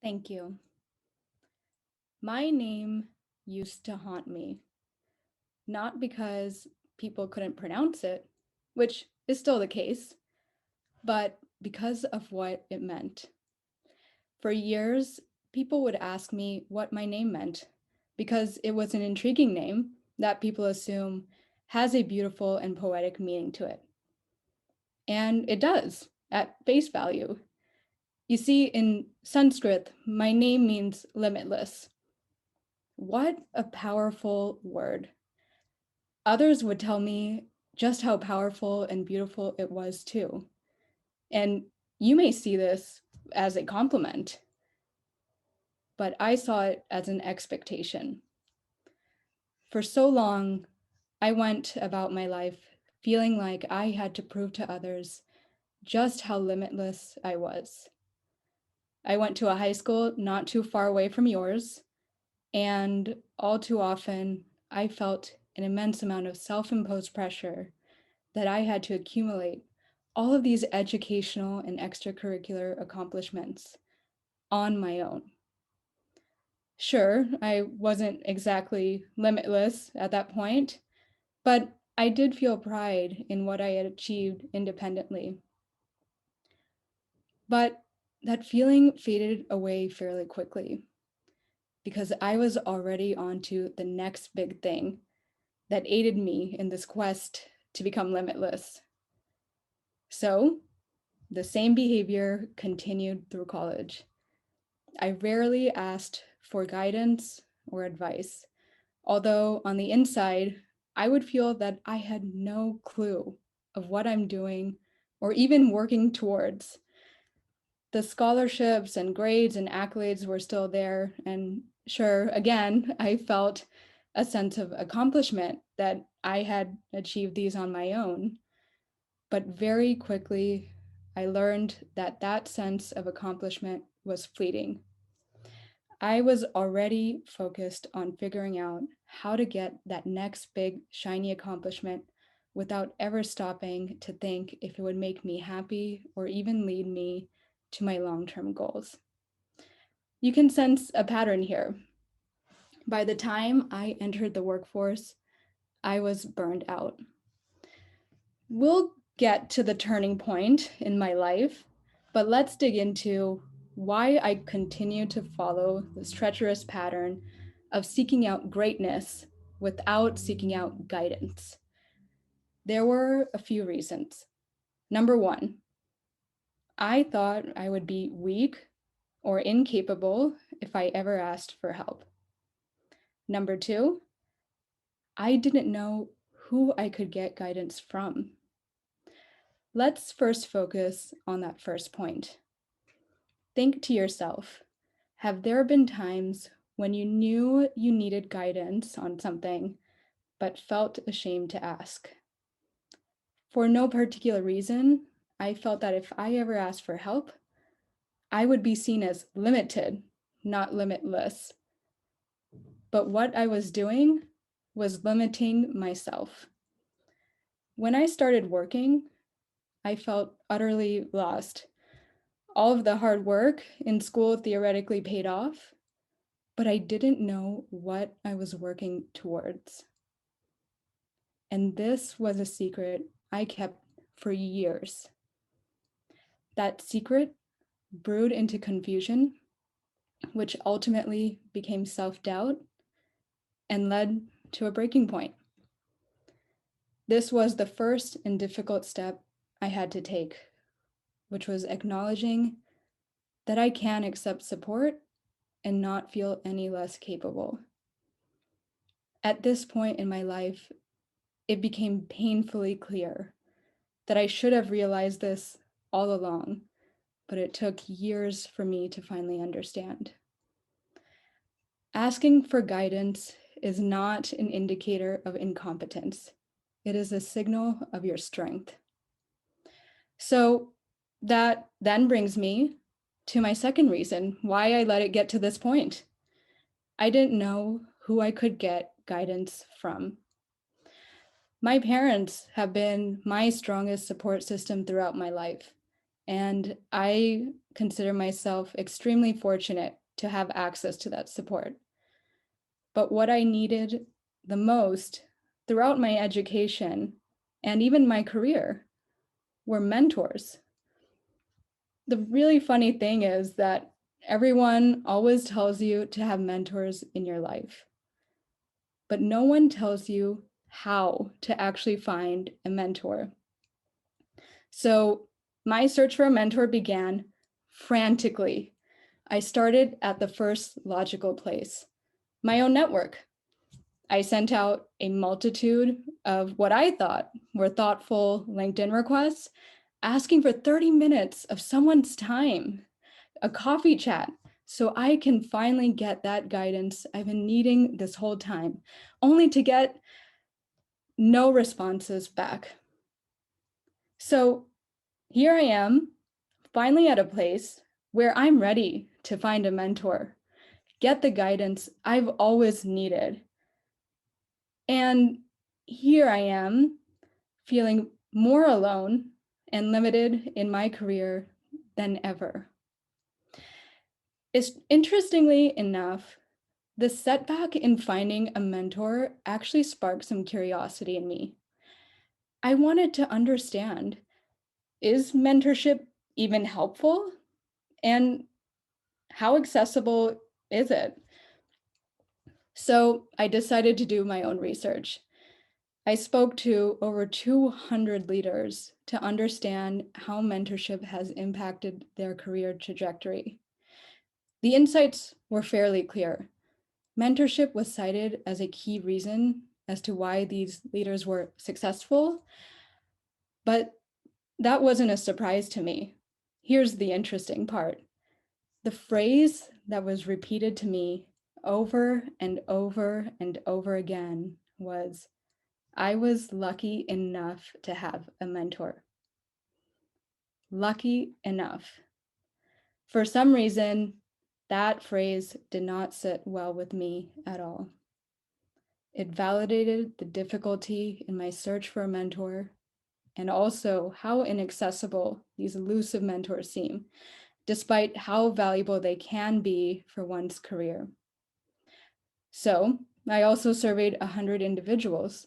Thank you. My name used to haunt me, not because people couldn't pronounce it, which is still the case, but because of what it meant. For years, people would ask me what my name meant because it was an intriguing name that people assume has a beautiful and poetic meaning to it. And it does, at face value. You see, in Sanskrit, my name means limitless. What a powerful word. Others would tell me just how powerful and beautiful it was too. And you may see this as a compliment, but I saw it as an expectation. For so long, I went about my life feeling like I had to prove to others just how limitless I was. I went to a high school not too far away from yours, and all too often, I felt an immense amount of self-imposed pressure that I had to accumulate all of these educational and extracurricular accomplishments on my own. Sure, I wasn't exactly limitless at that point, but I did feel pride in what I had achieved independently. But that feeling faded away fairly quickly because I was already on to the next big thing that aided me in this quest to become limitless. So the same behavior continued through college. I rarely asked for guidance or advice, although on the inside, I would feel that I had no clue of what I'm doing or even working towards. The scholarships and grades and accolades were still there. And sure, again, I felt a sense of accomplishment that I had achieved these on my own. But very quickly, I learned that that sense of accomplishment was fleeting. I was already focused on figuring out how to get that next big, shiny accomplishment without ever stopping to think if it would make me happy or even lead me to my long-term goals. You can sense a pattern here. By the time I entered the workforce, I was burned out. We'll get to the turning point in my life, but let's dig into why I continue to follow this treacherous pattern of seeking out greatness without seeking out guidance. There were a few reasons. Number one, I thought I would be weak or incapable if I ever asked for help. Number two, I didn't know who I could get guidance from. Let's first focus on that first point. Think to yourself, have there been times when you knew you needed guidance on something, but felt ashamed to ask? For no particular reason, I felt that if I ever asked for help, I would be seen as limited, not limitless. But what I was doing was limiting myself. When I started working, I felt utterly lost. All of the hard work in school theoretically paid off, but I didn't know what I was working towards. And this was a secret I kept for years. That secret brewed into confusion, which ultimately became self-doubt and led to a breaking point. This was the first and difficult step I had to take, which was acknowledging that I can accept support and not feel any less capable. At this point in my life, it became painfully clear that I should have realized this all along, but it took years for me to finally understand. Asking for guidance is not an indicator of incompetence. It is a signal of your strength. So that then brings me to my second reason why I let it get to this point. I didn't know who I could get guidance from. My parents have been my strongest support system throughout my life, and I consider myself extremely fortunate to have access to that support. But what I needed the most throughout my education and even my career were mentors. The really funny thing is that everyone always tells you to have mentors in your life, but no one tells you how to actually find a mentor. So my search for a mentor began frantically. I started at the first logical place, my own network. I sent out a multitude of what I thought were thoughtful LinkedIn requests, asking for 30 minutes of someone's time, a coffee chat, so I can finally get that guidance I've been needing this whole time, only to get no responses back. So here I am, finally at a place where I'm ready to find a mentor, get the guidance I've always needed. And here I am, feeling more alone and limited in my career than ever. It's interestingly enough, the setback in finding a mentor actually sparked some curiosity in me. I wanted to understand, is mentorship even helpful? And how accessible is it? So I decided to do my own research. I spoke to over 200 leaders to understand how mentorship has impacted their career trajectory. The insights were fairly clear. Mentorship was cited as a key reason as to why these leaders were successful, but that wasn't a surprise to me. Here's the interesting part. The phrase that was repeated to me over and over and over again was, I was lucky enough to have a mentor. Lucky enough. For some reason, that phrase did not sit well with me at all. It validated the difficulty in my search for a mentor and also how inaccessible these elusive mentors seem, despite how valuable they can be for one's career. So I also surveyed 100 individuals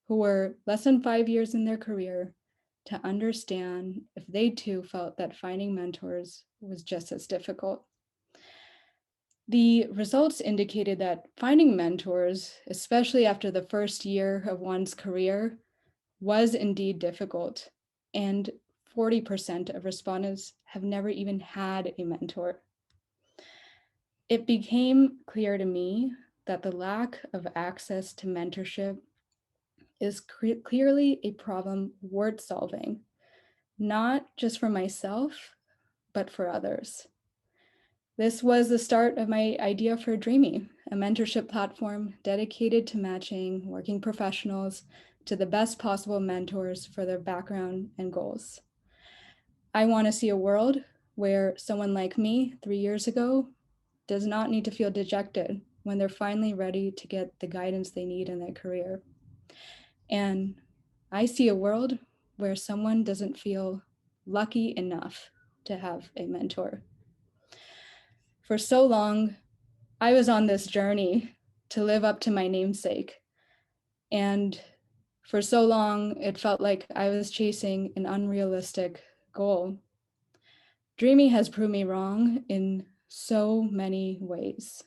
who were less than 5 years in their career to understand if they too felt that finding mentors was just as difficult. The results indicated that finding mentors, especially after the first year of one's career, was indeed difficult, and 40% of respondents have never even had a mentor. It became clear to me that the lack of access to mentorship is clearly a problem worth solving, not just for myself, but for others. This was the start of my idea for Dreami, a mentorship platform dedicated to matching working professionals to the best possible mentors for their background and goals. I want to see a world where someone like me 3 years ago does not need to feel dejected when they're finally ready to get the guidance they need in their career. And I see a world where someone doesn't feel lucky enough to have a mentor. For so long, I was on this journey to live up to my namesake. And for so long, it felt like I was chasing an unrealistic goal. Dreami has proved me wrong in so many ways.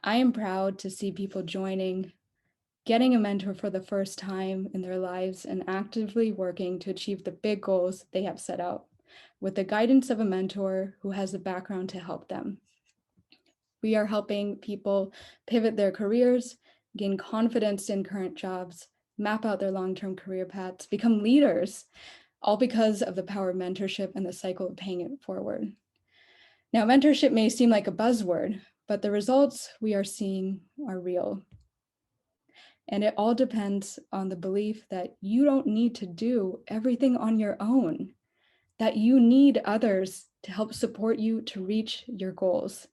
I am proud to see people joining, getting a mentor for the first time in their lives, and actively working to achieve the big goals they have set out with the guidance of a mentor who has the background to help them. We are helping people pivot their careers, gain confidence in current jobs, map out their long-term career paths, become leaders, all because of the power of mentorship and the cycle of paying it forward. Now, mentorship may seem like a buzzword, but the results we are seeing are real. And it all depends on the belief that you don't need to do everything on your own, that you need others to help support you to reach your goals.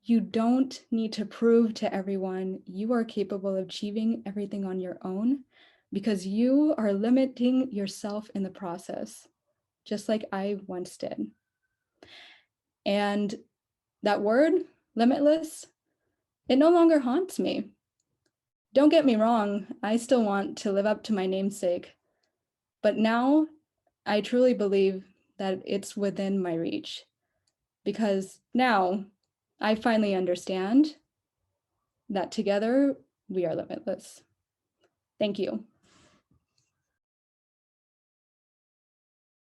You don't need to prove to everyone you are capable of achieving everything on your own, because you are limiting yourself in the process, just like I once did. And That word, limitless, it no longer haunts me. Don't get me wrong, I still want to live up to my namesake, but now I truly believe that it's within my reach, because now I finally understand that together we are limitless. Thank you.